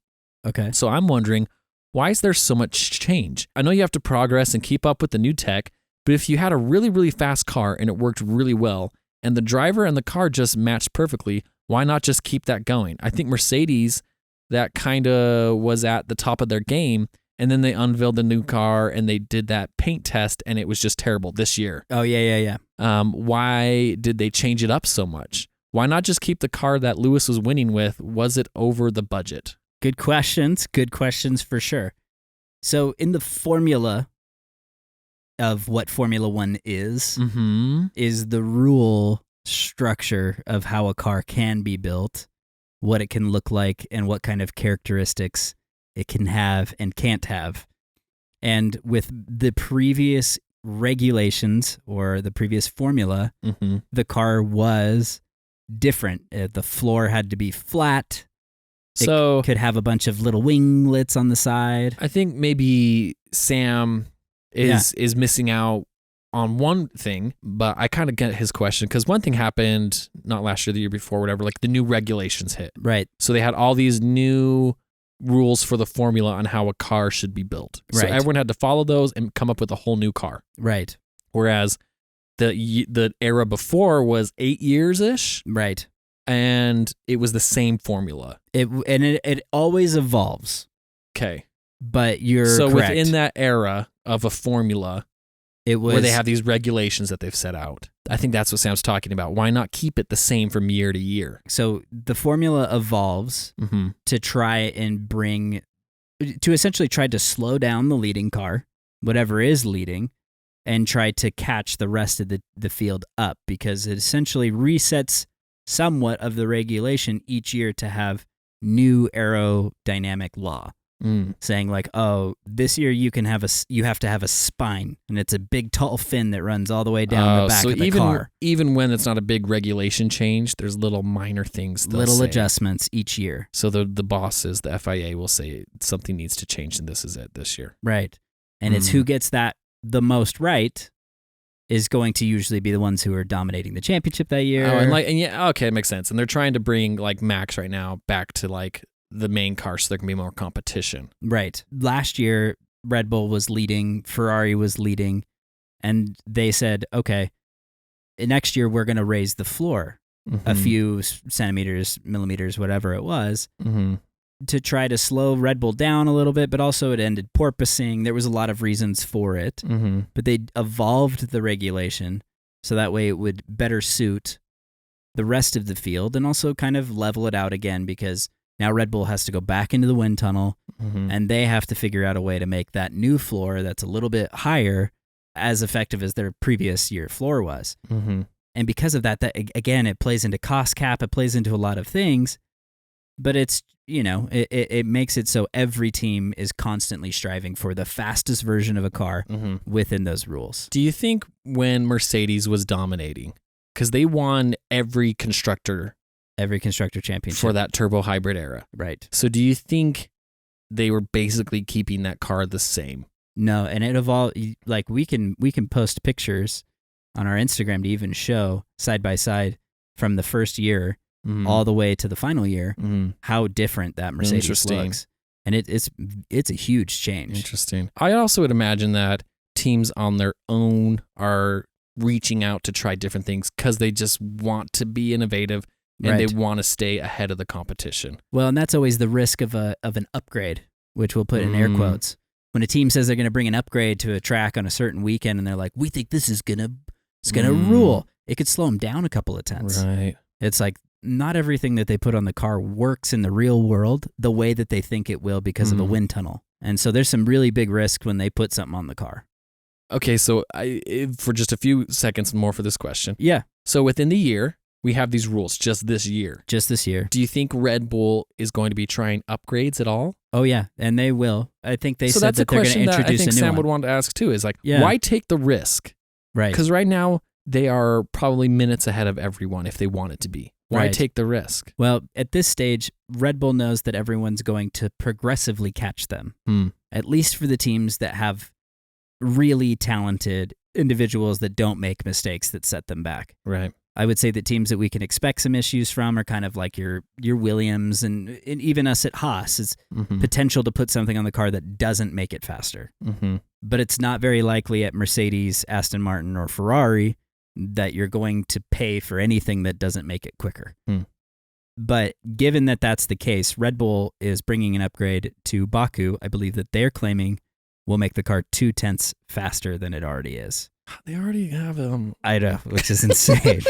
Okay. So I'm wondering, why is there so much change? I know you have to progress and keep up with the new tech, but if you had a really, really fast car and it worked really well, and the driver and the car just matched perfectly, why not just keep that going? I think Mercedes, that kind of was at the top of their game, and then they unveiled the new car and they did that paint test, and it was just terrible this year. Oh, yeah. Why did they change it up so much? Why not just keep the car that Lewis was winning with? Was it over the budget? Good questions. Good questions for sure. So in the formula of what Formula One is the rule structure of how a car can be built, what it can look like, and what kind of characteristics it can have and can't have. And with the previous regulations or the previous formula, the car was different. The floor had to be flat. So it could have a bunch of little winglets on the side. I think maybe Sam is missing out on one thing, but I kind of get his question because one thing happened not last year, the year before, whatever, like the new regulations hit. Right. So they had all these new rules for the formula on how a car should be built. So Right. everyone had to follow those and come up with a whole new car. Right. Whereas the era before was 8 years-ish. Right. And it was the same formula. It always evolves. Okay. But you're so correct. within that era of a formula, it was where they have these regulations that they've set out. I think that's what Sam's talking about. Why not keep it the same from year to year? So the formula evolves to try and essentially try to slow down the leading car, whatever is leading, and try to catch the rest of the field up, because it essentially resets somewhat of the regulation each year to have new aerodynamic law. Saying like, oh, this year you have to have a spine, and it's a big tall fin that runs all the way down the back of the car. Even when it's not a big regulation change, there's little minor things, little adjustments each year. So the bosses, the FIA, will say something needs to change, and this is it this year. Right, and it's who gets that the most right is going to usually be the ones who are dominating the championship that year. Oh, okay, it makes sense. And they're trying to bring like Max right now back to like the main car, so there can be more competition. Right. Last year, Red Bull was leading, Ferrari was leading, and they said, okay, next year we're going to raise the floor a few centimeters, millimeters, whatever it was, to try to slow Red Bull down a little bit, but also it ended porpoising. There was a lot of reasons for it, but they evolved the regulation so that way it would better suit the rest of the field and also kind of level it out again, because now Red Bull has to go back into the wind tunnel, and they have to figure out a way to make that new floor that's a little bit higher as effective as their previous year floor was. And because of that, again, it plays into cost cap, it plays into a lot of things, but it's, it makes it so every team is constantly striving for the fastest version of a car within those rules. Do you think when Mercedes was dominating, because they won every constructor championship for that turbo hybrid era. Right. So do you think they were basically keeping that car the same? No, and it evolved. Like we can post pictures on our Instagram to even show side by side from the first year all the way to the final year how different that Mercedes looks. And it's a huge change. Interesting. I also would imagine that teams on their own are reaching out to try different things because they just want to be innovative and Right. they want to stay ahead of the competition. Well, and that's always the risk of an upgrade, which we'll put in air quotes. When a team says they're going to bring an upgrade to a track on a certain weekend and they're like, we think this is going to rule, it could slow them down a couple of tenths. Right. It's like not everything that they put on the car works in the real world the way that they think it will because of a wind tunnel. And so there's some really big risk when they put something on the car. Okay, so for just a few seconds more for this question. Yeah. So within the year, we have these rules just this year. Just this year. Do you think Red Bull is going to be trying upgrades at all? Oh, yeah. And they will. I think they so said that's that a they're going to question that I introduce think a new Sam one. would want to ask too, is like, Yeah. why take the risk? Right. Because right now, they are probably minutes ahead of everyone if they want it to be. Why Right. take the risk? Well, at this stage, Red Bull knows that everyone's going to progressively catch them, at least for the teams that have really talented individuals that don't make mistakes that set them back. Right. I would say that teams that we can expect some issues from are kind of like your Williams and even us at Haas. It's potential to put something on the car that doesn't make it faster. But it's not very likely at Mercedes, Aston Martin, or Ferrari that you're going to pay for anything that doesn't make it quicker. But given that that's the case, Red Bull is bringing an upgrade to Baku. I believe that they're claiming will make the car 2 tenths faster than it already is. They already have I know, which is insane.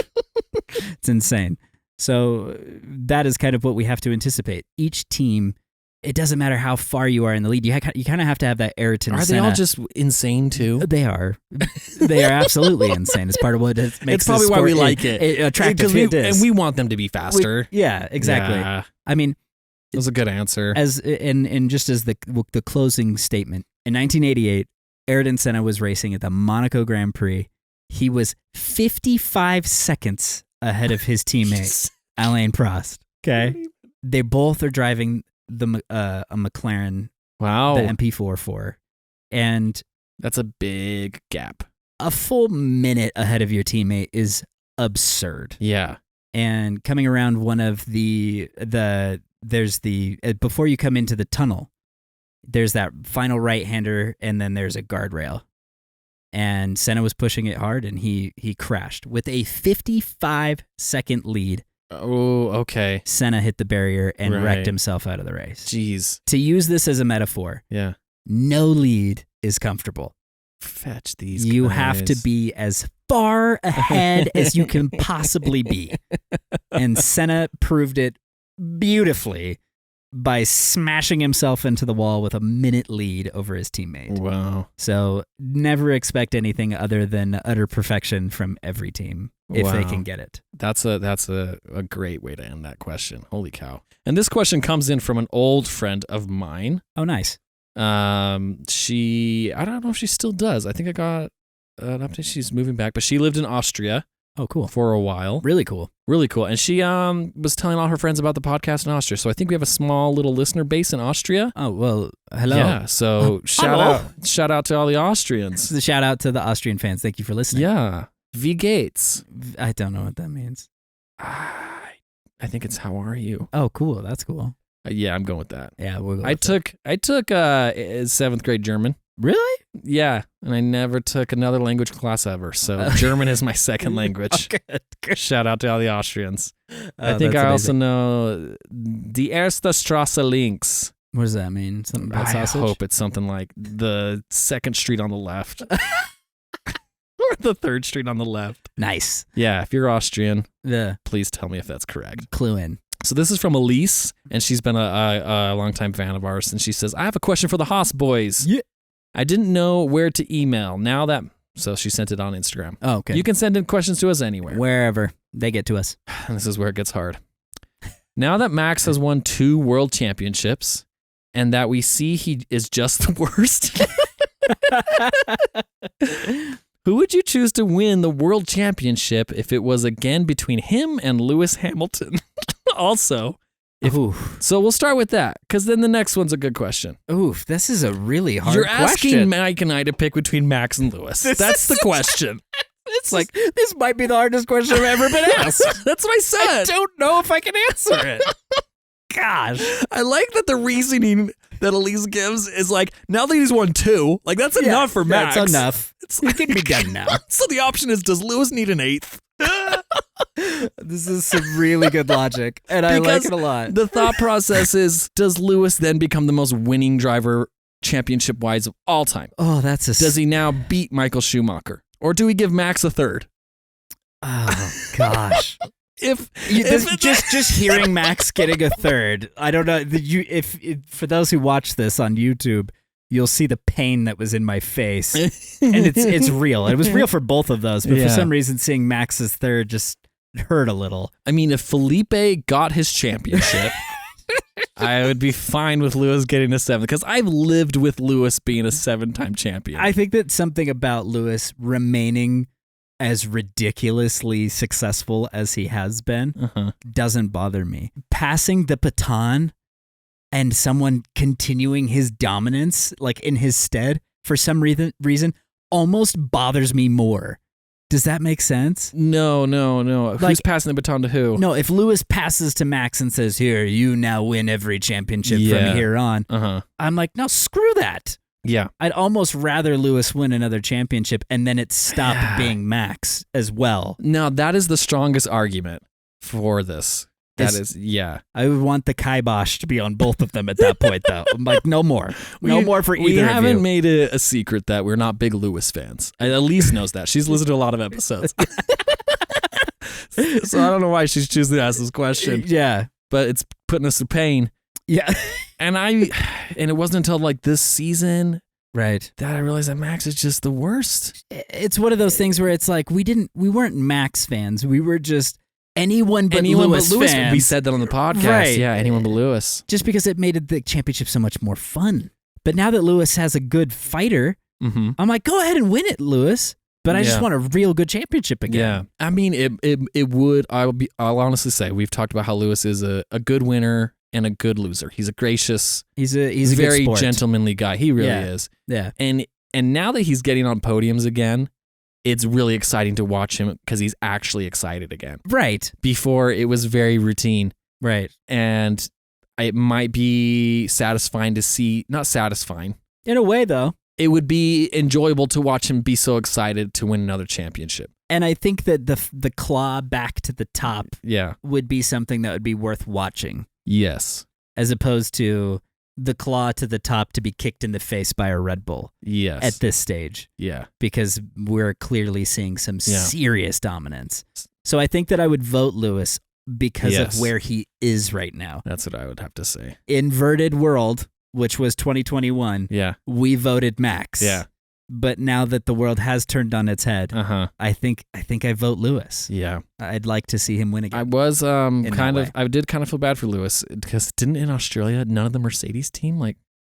It's insane. So that is kind of what we have to anticipate. Each team, it doesn't matter how far you are in the lead. You kind of have to have that Ayrton Are Senna. they all just insane too? They are. They are absolutely insane. It's part of what makes It's probably this why we sport like it. attractive. And we want them to be faster. Yeah, exactly. Yeah. I mean, That was a good answer. and just as the closing statement, in 1988, Ayrton Senna was racing at the Monaco Grand Prix. He was 55 seconds ahead of his teammate, Alain Prost. Okay? They both are driving a McLaren, Wow. the MP44. And That's a big gap. a full minute ahead of your teammate is absurd. Yeah. And coming around one of before you come into the tunnel, there's that final right-hander, and then there's a guardrail. And Senna was pushing it hard, and he crashed. With a 55-second lead, Oh, okay. Senna hit the barrier and Right. wrecked himself out of the race. Jeez. To use this as a metaphor, Yeah. no lead is comfortable. Fetch these You guys. have to be as far ahead as you can possibly be. And Senna proved it beautifully by smashing himself into the wall with a minute lead over his teammate. Wow. So never expect anything other than utter perfection from every team if they Wow. can get it. That's a great way to end that question. Holy cow. And this question comes in from an old friend of mine. Oh, nice. I don't know if she still does. I think I got an update. She's moving back, but she lived in Austria Oh, cool. for a while. Really cool. Really cool. And she was telling all her friends about the podcast in Austria. So I think we have a small little listener base in Austria. Oh, well, hello. Yeah. So hello. shout out to all the Austrians. The shout out to the Austrian fans. Thank you for listening. Yeah. Wie geht's? I don't know what that means. I think it's how are you? Oh, cool. That's cool. Yeah, I'm going with that. Yeah, we'll go I with took 7th grade German. Really? Yeah, and I never took another language class ever. So German is my second language. Good. Shout out to all the Austrians. I Oh, think that's I also amazing. know Die erste Straße links. What does that mean? Something about I sausage? hope it's something like the second street on the left. Or the third street on the left. Nice. Yeah, if you're Austrian, The please tell me if that's correct. clue in. So this is from Elise, and she's been a longtime fan of ours, and she says, I have a question for the Haas Boys. Yeah. I didn't know where to email. So she sent it on Instagram. Oh, okay. You can send in questions to us anywhere. Wherever they get to us. And this is where it gets hard. Now that Max has won 2 world championships, and that we see he is just the worst, who would you choose to win the world championship if it was again between him and Lewis Hamilton? Also, so we'll start with that, because then the next one's a good question. Oof, this is a really hard You're question. asking Mike and I to pick between Max and Lewis. That's the question. It's like, this might be the hardest question I've ever been asked. That's what I said. I don't know if I can answer it. Gosh. I like that the reasoning that Elise gives is like, now that he's won 2, like that's enough for Max. That's enough. It can be done now. So the option is, does Lewis need an 8th? This is some really good logic, and I like it a lot. The thought process is, does Lewis then become the most winning driver championship-wise of all time? Oh, does he now beat Michael Schumacher? Or do we give Max a 3rd? Oh, gosh. If just hearing Max getting a 3rd, I don't know. If for those who watch this on YouTube, you'll see the pain that was in my face, and it's real. It was real for both of those, but for some reason, seeing Max's 3rd just hurt a little. I mean, if Felipe got his championship, I would be fine with Lewis getting a 7th, because I've lived with Lewis being a 7-time champion. I think that something about Lewis remaining as ridiculously successful as he has been doesn't bother me. Passing the baton and someone continuing his dominance, like in his stead, for some reason, almost bothers me more. Does that make sense? No. Who's passing the baton to who? No, if Lewis passes to Max and says, "Here, you now win every championship from here on," I'm like, no, screw that. Yeah. I'd almost rather Lewis win another championship and then it stopped being Max as well. No, that is the strongest argument for this. I would want the kibosh to be on both of them at that point, though. I'm like, no more. No more for either of you. We haven't made it a secret that we're not big Lewis fans. Elise knows that. She's listened to a lot of episodes. So I don't know why she's choosing to ask this question. Yeah. But it's putting us to pain. Yeah. And it wasn't until like this season that I realized that Max is just the worst. It's one of those things where it's like we weren't Max fans. We were just anyone but Lewis fans. We said that on the podcast. Right. Yeah, anyone but Lewis. Just because it made the championship so much more fun. But now that Lewis has a good fighter, I'm like, go ahead and win it, Lewis. But I just want a real good championship again. Yeah. I mean, it would. I'll honestly say we've talked about how Lewis is a good winner and a good loser. He's a gracious, he's a very good sport. gentlemanly guy. He really is. Yeah. And now that he's getting on podiums again, it's really exciting to watch him because he's actually excited again. Right. Before it was very routine. Right. And it might be satisfying to see, not satisfying. In a way, though. It would be enjoyable to watch him be so excited to win another championship. And I think that the claw back to the top would be something that would be worth watching. Yes. As opposed to the claw to the top to be kicked in the face by a Red Bull. Yes. At this stage. Yeah. Because we're clearly seeing some serious dominance. So I think that I would vote Lewis because of where he is right now. That's what I would have to say. Inverted world, which was 2021. Yeah. We voted Max. Yeah. But now that the world has turned on its head, I think I vote Lewis. Yeah. I'd like to see him win again. I was I did kind of feel bad for Lewis because didn't in Australia none of the Mercedes team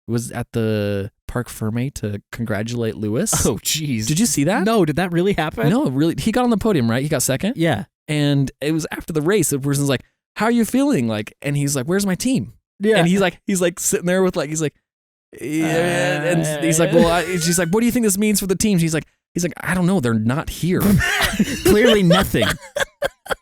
was at the Parc Fermé to congratulate Lewis? Oh, jeez. Did you see that? No, did that really happen? No, really. He got on the podium, right? He got second? Yeah. And it was after the race. The person's like, "How are you feeling?" And he's like, "Where's my team?" Yeah. And he's like sitting there with he's like, and he's like, "Well," she's like, "What do you think this means for the team?" He's like, "I don't know. They're not here." Clearly nothing.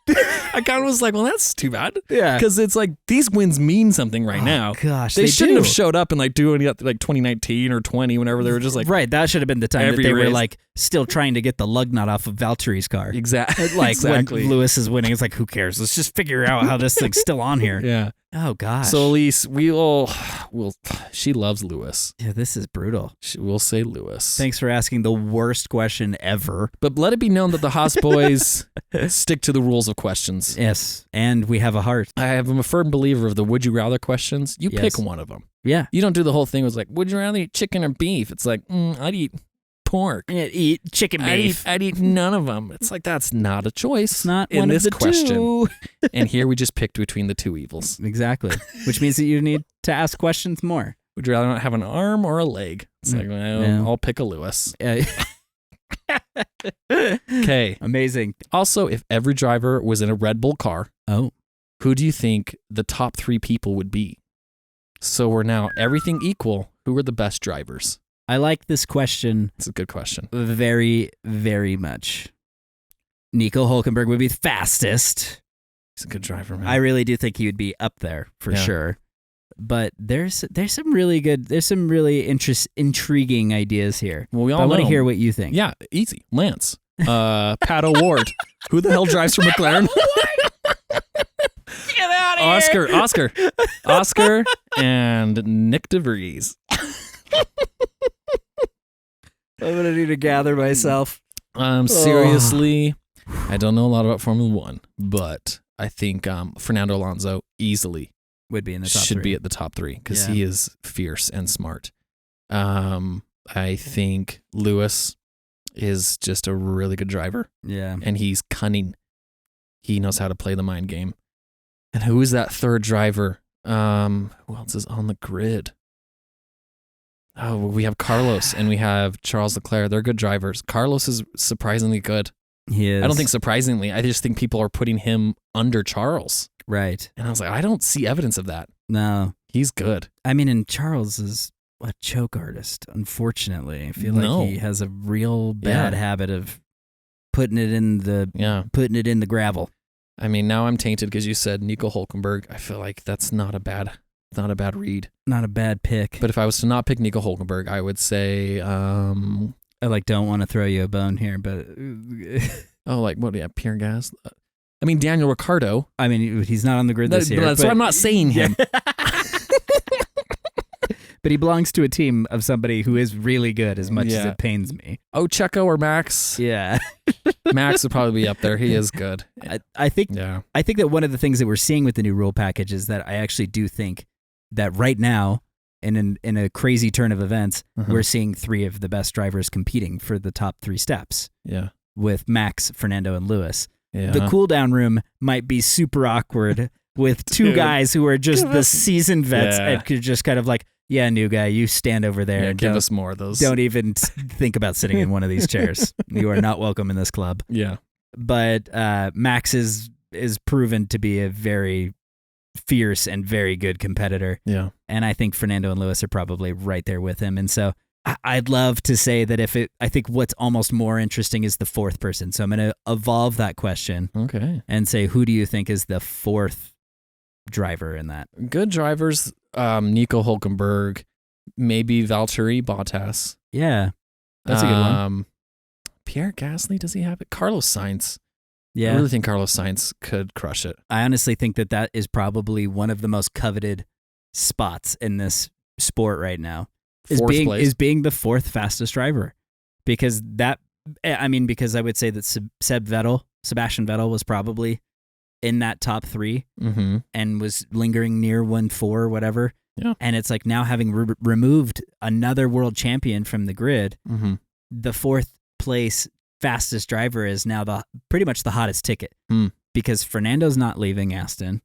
I kind of was like, well, that's too bad. Yeah. Because it's like these wins mean something right now. Gosh, they shouldn't have showed up and doing it 2019 or 20 whenever they were just right. That should have been the time that they race. were still trying to get the lug nut off of Valtteri's car. Exactly. When Lewis is winning, it's like, who cares? Let's just figure out how this thing's still on here. Yeah. Oh gosh. So Elise, she loves Lewis. Yeah, this is brutal. We'll say Lewis. Thanks for asking the worst question ever. But let it be known that the Haas Boys stick to the rules of questions. Yes, and we have a heart. I'm a firm believer of the would you rather questions. You pick one of them. Yeah. You don't do the whole thing with would you rather eat chicken or beef? It's like, I'd eat pork. I'd eat chicken beef. I'd eat none of them. It's like, that's not a choice. It's not in one this of the question. Two. And here we just picked between the two evils. Exactly. Which means that you need to ask questions more. Would you rather not have an arm or a leg? It's like, I'll pick a Lewis. Okay. Amazing. Also, if every driver was in a Red Bull car, who do you think the top 3 people would be? So we're now everything equal. Who are the best drivers? I like this question. It's a good question. Very, very much. Nico Hülkenberg would be fastest. He's a good driver, man. I really do think he would be up there for sure. But there's some really intriguing ideas here. Well, we all I want to know. hear what you think. Yeah, easy. Lance. Pat O'Ward. Who the hell drives for McLaren? Get out of here. Oscar and Nick DeVries. I'm going to need to gather myself. Seriously, I don't know a lot about Formula One, but I think Fernando Alonso easily would be in the top should three. be at the top three because he is fierce and smart. I think Lewis is just a really good driver. Yeah. And he's cunning. He knows how to play the mind game. And who is that third driver? Who else is on the grid? Oh, we have Carlos and we have Charles Leclerc. They're good drivers. Carlos is surprisingly good. He is. I don't think surprisingly. I just think people are putting him under Charles. Right. And I was like, I don't see evidence of that. No. He's good. I mean, and Charles is a choke artist, unfortunately. I feel like he has a real bad habit of putting it in the gravel. I mean, now I'm tainted because you said Nico Hülkenberg. I feel like that's not a bad read. Not a bad pick. But if I was to not pick Nico Hülkenberg, I would say I don't want to throw you a bone here, but Pierre Gasly. I mean, Daniel Ricciardo. I mean, he's not on the grid this year. That's why I'm not saying him. But he belongs to a team of somebody who is really good, as much as it pains me. Oh, Checo or Max? Yeah. Max would probably be up there. He is good. I think that one of the things that we're seeing with the new rule package is that I actually do think that right now, in a crazy turn of events, we're seeing three of the best drivers competing for the top three steps. Yeah. With Max, Fernando, and Lewis. Yeah. The cool down room might be super awkward with two guys who are just the seasoned vets and could just kind of like, yeah, new guy, you stand over there. Yeah, give us more of those. Don't even think about sitting in one of these chairs. You are not welcome in this club. Yeah. But Max is proven to be a very fierce and very good competitor. Yeah. And I think Fernando and Lewis are probably right there with him. And so I'd love to say that I think what's almost more interesting is the fourth person. So I'm going to evolve that question. Okay. And say, who do you think is the fourth driver in that? Good drivers. Nico Hülkenberg, maybe Valtteri Bottas. Yeah, that's a good one. Pierre Gasly, does he have it? Carlos Sainz. Yeah. I really think Carlos Sainz could crush it. I honestly think that is probably one of the most coveted spots in this sport right now. Is being the fourth fastest driver. Because I would say that Sebastian Vettel was probably in that top three and was lingering near 1-4 or whatever. Yeah. And it's like now having removed another world champion from the grid, the fourth place fastest driver is now pretty much the hottest ticket because Fernando's not leaving Aston.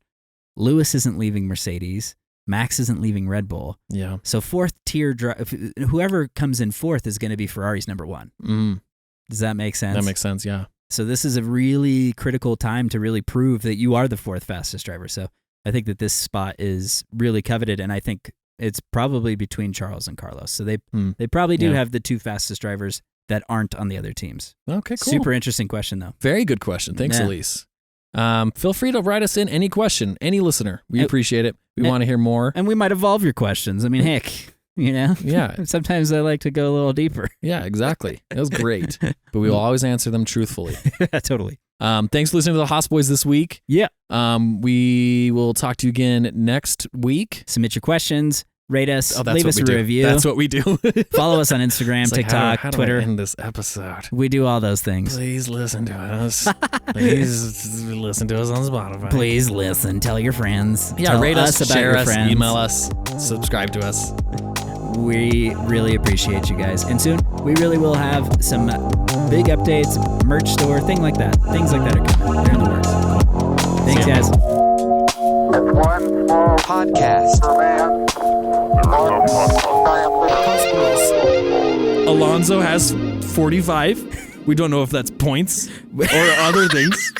Lewis isn't leaving Mercedes. Max isn't leaving Red Bull. Yeah. So fourth tier, whoever comes in fourth is going to be Ferrari's number one. Does that make sense? That makes sense, yeah. So this is a really critical time to really prove that you are the fourth fastest driver. So I think that this spot is really coveted, and I think it's probably between Charles and Carlos. So they probably do have the two fastest drivers that aren't on the other teams. Okay, cool. Super interesting question, though. Very good question. Thanks, Elise. Feel free to write us in any question, any listener. We appreciate it. We want to hear more. And we might evolve your questions. I mean, heck, Yeah. Sometimes I like to go a little deeper. Yeah, exactly. It was great. But we will always answer them truthfully. Totally. Thanks for listening to the Haas Boys this week. Yeah. We will talk to you again next week. Submit your questions. Rate us. Leave us a review. That's what we do. Follow us on Instagram, TikTok, how Twitter. Do I end this episode? We do all those things. Please listen to us. Please listen to us on Spotify. Please listen. Tell your friends. Yeah, rate us, about share your us, friends. email us, subscribe to us. We really appreciate you guys. And soon we really will have some big updates, merch store, things like that. Things like that are coming. They're in the works. Cool. Thanks, guys. One small podcast. Alonso has 45. We don't know if that's points or other things.